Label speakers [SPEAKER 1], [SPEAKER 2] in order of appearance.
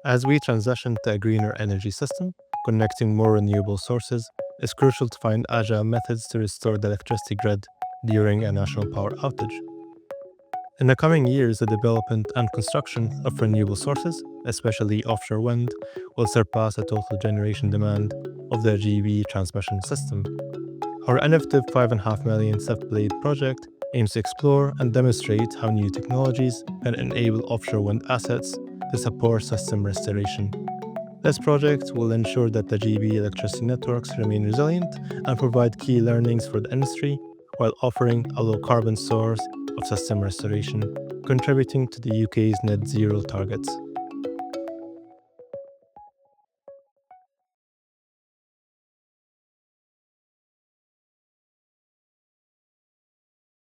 [SPEAKER 1] As we transition to a greener energy system, connecting more renewable sources is crucial to find agile methods to restore the electricity grid during a national power outage. In the coming years, the development and construction of renewable sources, especially offshore wind, will surpass the total generation demand of the GB transmission system. Our innovative 5.5 million SIF blade project aims to explore and demonstrate how new technologies can enable offshore wind assets to support system restoration. This project will ensure that the GB electricity networks remain resilient and provide key learnings for the industry while offering a low-carbon source of system restoration, contributing to the UK's net zero targets.